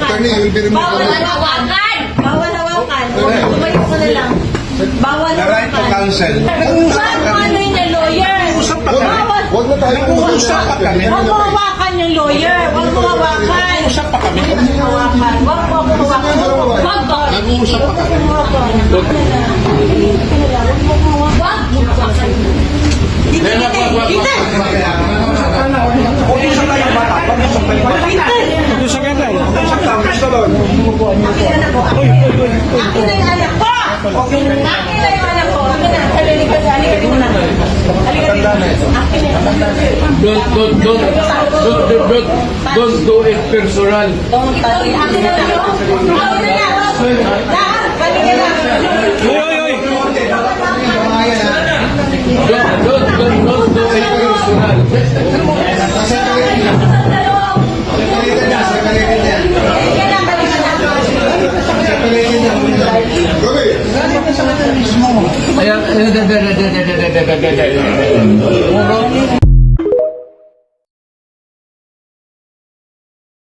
Attorney, you will be removed. Bawal hawakan! Bawal hawakan. Tumayo ko na lang. Bawal The right to hawakan. counsel. Bakit ano yun yung lawyer? Bawal. Huwag na tayo Nag-uusap pa kami. Huwag mo hawakan yung lawyer. Huwag mo hawakan. Nag-uusap pa kami. Huwag mo hawakan. Huwag mo hawakan. Huwag mo. Nag-uusap pa kami. Huwag mo hawakan. Dito, dito. Pag-usap tayo ng bata. Pag-usap tayo ng bata. Pag-usap tayo. Pag-usap tayo. Gusto doon. Akin na yung anak ko. Akin na yung anak ko. Akin na. Halika dito na. Halika dito. Akin na yung anak ko. Don't do it personal. Akin na lang. Ako na lang. Lahat. Halika lang. Don't do it personal. Gabi. Ayan.